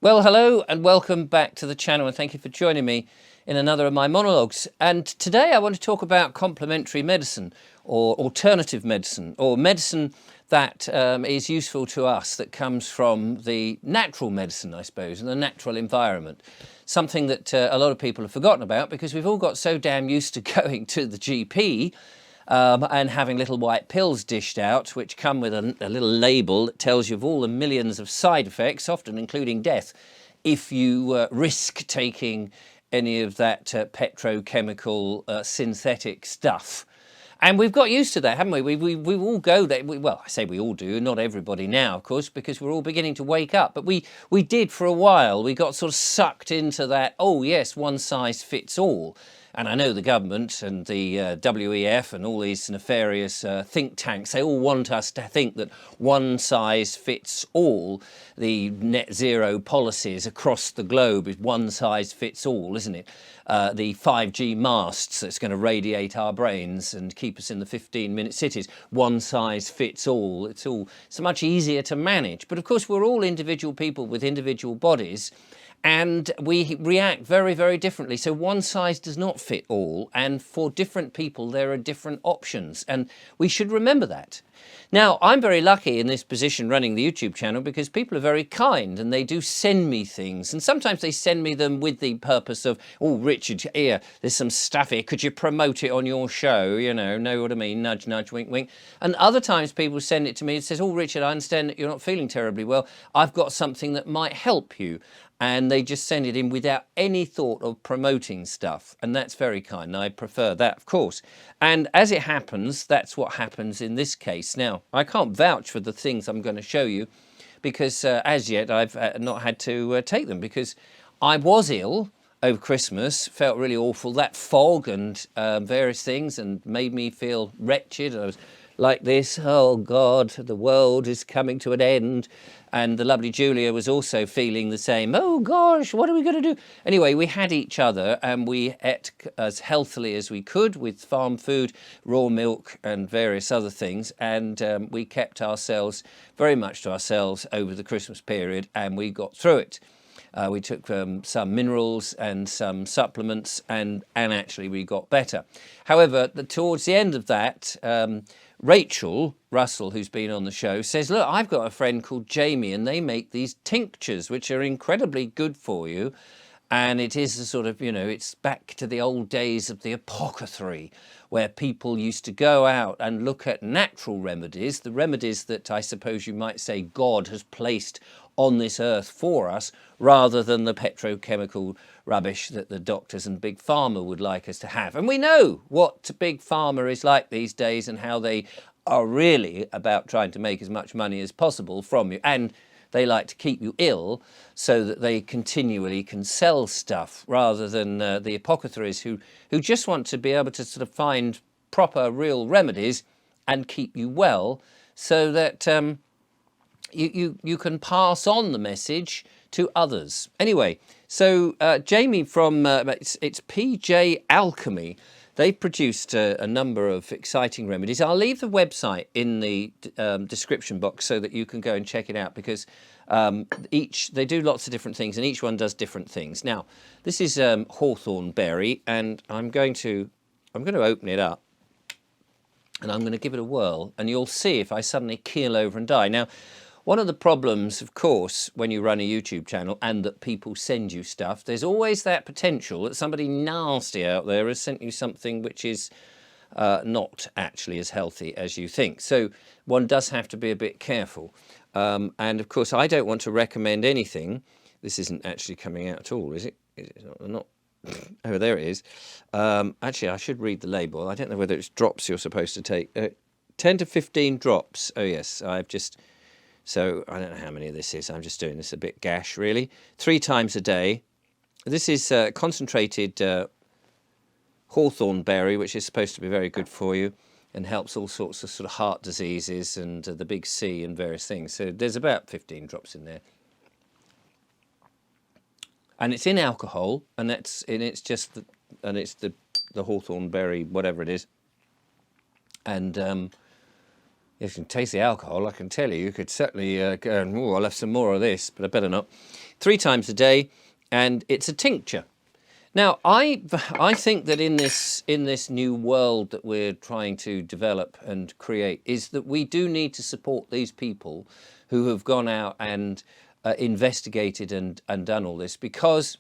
Well, hello and welcome back to the channel, and thank you for joining me in another of my monologues. And today I want to talk about complementary medicine or alternative medicine, or medicine that is useful to us, that comes from the natural medicine, I suppose, and the natural environment. Something that a lot of people have forgotten about because we've all got so damn used to going to the GP and having little white pills dished out, which come with a little label that tells you of all the millions of side effects, often including death, if you risk taking any of that petrochemical synthetic stuff. And we've got used to that, haven't we? We all go there. Well, I say we all do, not everybody now, of course, because we're all beginning to wake up. But we did for a while. We got sort of sucked into that, oh yes, one size fits all. And I know the government and the WEF and all these nefarious think tanks, they all want us to think that one size fits all. The net zero policies across the globe is one size fits all, isn't it? The 5G masts that's going to radiate our brains and keep us in the 15-minute cities, one size fits all. It's so much easier to manage. But of course, we're all individual people with individual bodies, and we react very, very differently. So one size does not fit all, and for different people there are different options, and we should remember that. Now, I'm very lucky in this position running the YouTube channel because people are very kind and they do send me things, and sometimes they send me them with the purpose of, oh, Richard, here, there's some stuff here, could you promote it on your show? You know what I mean? Nudge, nudge, wink, wink. And other times people send it to me and says, oh, Richard, I understand that you're not feeling terribly well. I've got something that might help you. And they just send it in without any thought of promoting stuff. And that's very kind. I prefer that, of course. And as it happens, that's what happens in this case. Now, I can't vouch for the things I'm going to show you because as yet I've not had to take them because I was ill over Christmas, felt really awful. That fog and various things and made me feel wretched. I was like this, oh God, the world is coming to an end. And the lovely Julia was also feeling the same, oh gosh, what are we going to do? Anyway, we had each other and we ate as healthily as we could with farm food, raw milk and various other things. And we kept ourselves very much to ourselves over the Christmas period, and we got through it. We took some minerals and some supplements, and actually we got better. However, towards the end of that, Rachel Russell, who's been on the show, says, look, I've got a friend called Jamie and they make these tinctures which are incredibly good for you. And it is a sort of, it's back to the old days of the apothecary, where people used to go out and look at natural remedies, the remedies that I suppose you might say God has placed on this earth for us, rather than the petrochemical rubbish that the doctors and Big Pharma would like us to have. And we know what Big Pharma is like these days and how they are really about trying to make as much money as possible from you. And they like to keep you ill so that they continually can sell stuff, rather than the apothecaries who just want to be able to sort of find proper, real remedies and keep you well so that you can pass on the message to others. Anyway, so Jamie from it's PJ Alchemy, they've produced a number of exciting remedies. I'll leave the website in the description box so that you can go and check it out, because they do lots of different things and each one does different things. Now, this is hawthorn berry, and I'm going to open it up and I'm going to give it a whirl, and you'll see if I suddenly keel over and die. Now, one of the problems, of course, when you run a YouTube channel and that people send you stuff, there's always that potential that somebody nasty out there has sent you something which is not actually as healthy as you think. So one does have to be a bit careful. And of course, I don't want to recommend anything. This isn't actually coming out at all, is it? Is it not? Oh, there it is. Actually, I should read the label. I don't know whether it's drops you're supposed to take. 10 to 15 drops. Oh, yes, I've just... So I don't know how many of this is. I'm just doing this a bit gash, really. 3 times a day. This is concentrated hawthorn berry, which is supposed to be very good for you and helps all sorts of sort of heart diseases and the big C and various things. So there's about 15 drops in there. And it's in alcohol, and it's just the hawthorn berry, whatever it is. And You can taste the alcohol, I can tell you. You could certainly go, oh, I'll have some more of this, but I better not. 3 times a day, and it's a tincture. Now, I think that in this new world that we're trying to develop and create is that we do need to support these people who have gone out and investigated and done all this, because,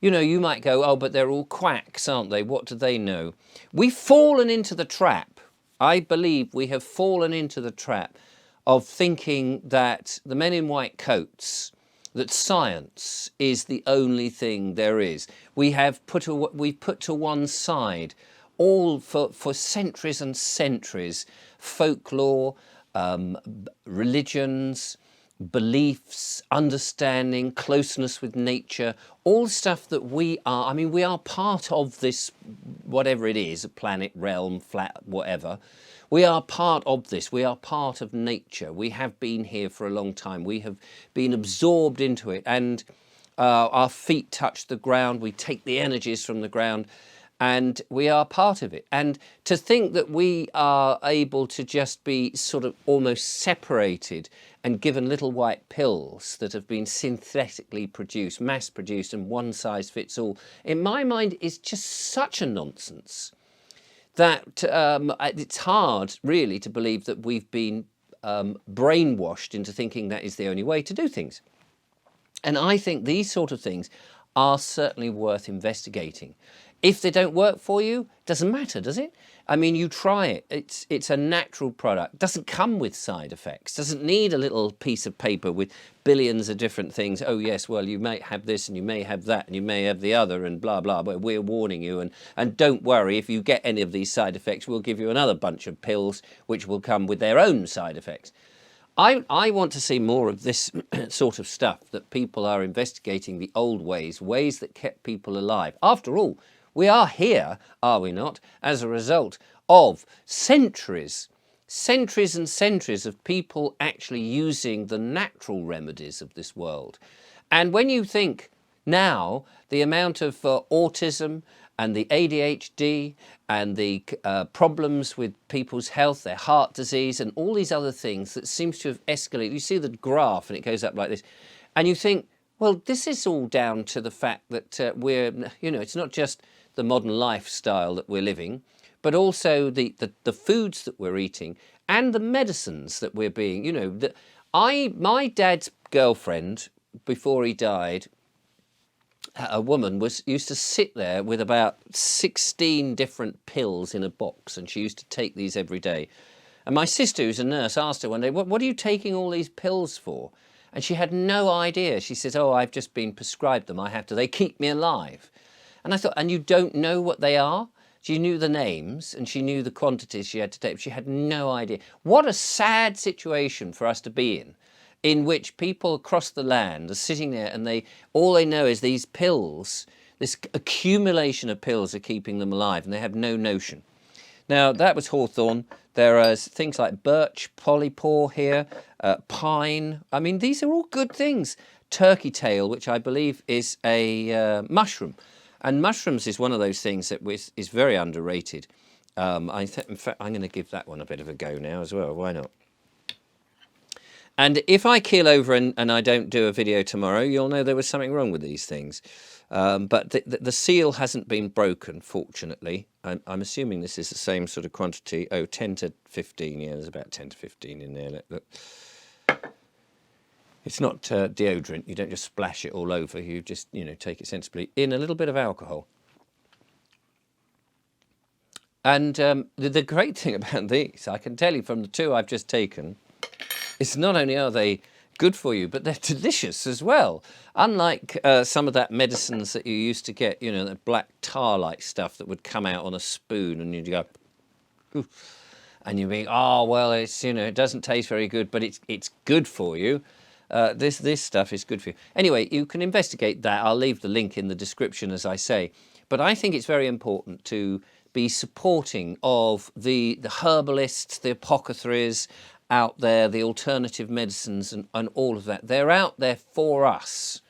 you know, you might go, oh, but they're all quacks, aren't they? What do they know? We've fallen into the trap. I believe we have fallen into the trap of thinking that the men in white coats, that science is the only thing there is. We've put to one side all for centuries and centuries folklore, religions, beliefs, understanding, closeness with nature, all stuff that we are. I mean, we are part of this, whatever it is, a planet, realm, flat, whatever. We are part of this. We are part of nature. We have been here for a long time. We have been absorbed into it, and our feet touch the ground. We take the energies from the ground, and we are part of it. And to think that we are able to just be sort of almost separated and given little white pills that have been synthetically produced, mass produced, and one size fits all, in my mind is just such a nonsense that it's hard really to believe that we've been brainwashed into thinking that is the only way to do things. And I think these sort of things are certainly worth investigating. If they don't work for you, doesn't matter, does it? I mean, you try it. It's a natural product. Doesn't come with side effects. Doesn't need a little piece of paper with billions of different things. Oh yes, well, you may have this and you may have that and you may have the other and blah blah. But we're warning you, and don't worry, if you get any of these side effects, we'll give you another bunch of pills which will come with their own side effects. I want to see more of this sort of stuff, that people are investigating the old ways that kept people alive. After all, we are here, are we not, as a result of centuries and centuries of people actually using the natural remedies of this world. And when you think now the amount of autism and the ADHD and the problems with people's health, their heart disease and all these other things that seems to have escalated. You see the graph and it goes up like this. And you think, well, this is all down to the fact that we're, you know, it's not just the modern lifestyle that we're living, but also the foods that we're eating and the medicines that we're being, you know. My dad's girlfriend, before he died, a woman used to sit there with about 16 different pills in a box, and she used to take these every day. And my sister, who's a nurse, asked her one day, what are you taking all these pills for? And she had no idea. She says, oh, I've just been prescribed them. They keep me alive. And I thought, and you don't know what they are? She knew the names and she knew the quantities she had to take, but she had no idea. What a sad situation for us to be in which people across the land are sitting there and all they know is these pills, this accumulation of pills are keeping them alive, and they have no notion. Now, that was hawthorn. There are things like birch, polypore here, pine. I mean, these are all good things. Turkey tail, which I believe is a mushroom. And mushrooms is one of those things that is very underrated. In fact, I'm going to give that one a bit of a go now as well. Why not? And if I keel over and I don't do a video tomorrow, you'll know there was something wrong with these things. But the seal hasn't been broken, fortunately. I'm assuming this is the same sort of quantity. Oh, 10 to 15. Yeah, there's about 10 to 15 in there. Look. It's not deodorant. You don't just splash it all over. You just, you know, take it sensibly in a little bit of alcohol. And the great thing about these, I can tell you from the 2 I've just taken, is not only are they good for you, but they're delicious as well. Unlike some of that medicines that you used to get, you know, that black tar-like stuff that would come out on a spoon, and you'd go, oof, and you'd be, oh well, it's, you know, it doesn't taste very good, but it's good for you. This stuff is good for you. Anyway, you can investigate that. I'll leave the link in the description, as I say. But I think it's very important to be supporting of the herbalists, the apothecaries out there, the alternative medicines and all of that. They're out there for us.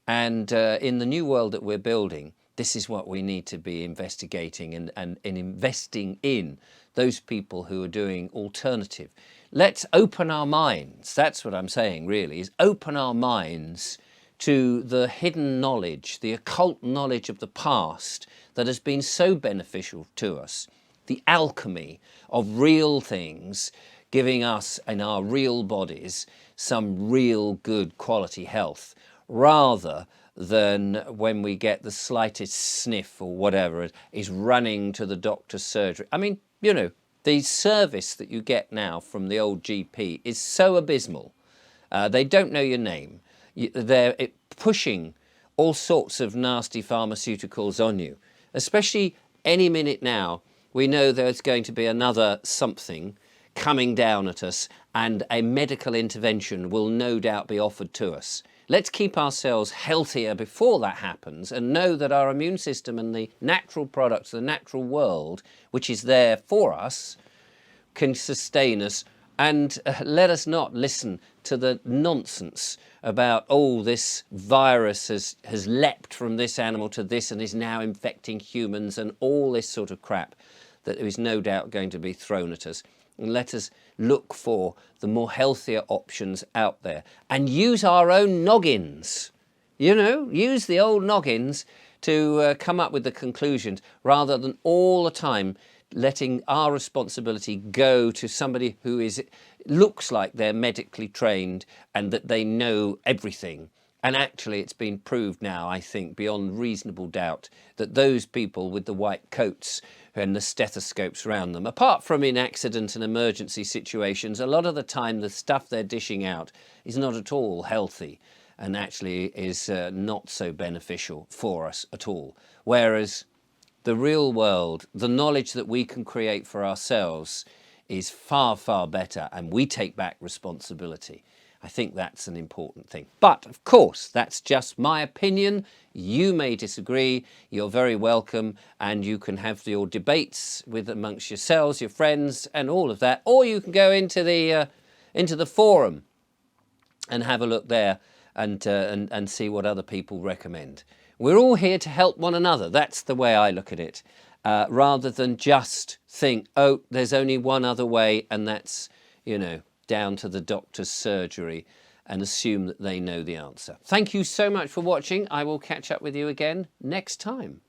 And in the new world that we're building, This is what we need to be investigating and investing in those people who are doing alternative. Let's open our minds. That's what I'm saying, really, is open our minds to the hidden knowledge, the occult knowledge of the past that has been so beneficial to us. The alchemy of real things, giving us in our real bodies some real good quality health, rather than when we get the slightest sniff or whatever is running to the doctor's surgery. I mean, you know, the service that you get now from the old GP is so abysmal. They don't know your name. They're pushing all sorts of nasty pharmaceuticals on you, especially any minute now. We know there's going to be another something coming down at us, and a medical intervention will no doubt be offered to us. Let's keep ourselves healthier before that happens and know that our immune system and the natural products, the natural world, which is there for us, can sustain us. And let us not listen to the nonsense about, oh, this virus has leapt from this animal to this and is now infecting humans, and all this sort of crap that is no doubt going to be thrown at us. And let us look for the more healthier options out there and use our own noggins. You know, use the old noggins to come up with the conclusions, rather than all the time letting our responsibility go to somebody who looks like they're medically trained and that they know everything. And actually, it's been proved now, I think, beyond reasonable doubt, that those people with the white coats and the stethoscopes around them, apart from in accident and emergency situations, a lot of the time the stuff they're dishing out is not at all healthy and actually is not so beneficial for us at all. Whereas the real world, the knowledge that we can create for ourselves, is far, far better, and we take back responsibility. I think that's an important thing. But of course, that's just my opinion. You may disagree. You're very welcome, and you can have your debates with amongst yourselves, your friends, and all of that. Or you can go into the forum and have a look there and see what other people recommend. We're all here to help one another. That's the way I look at it, rather than just think, oh, there's only one other way, and that's, you know, down to the doctor's surgery, and assume that they know the answer. Thank you so much for watching. I will catch up with you again next time.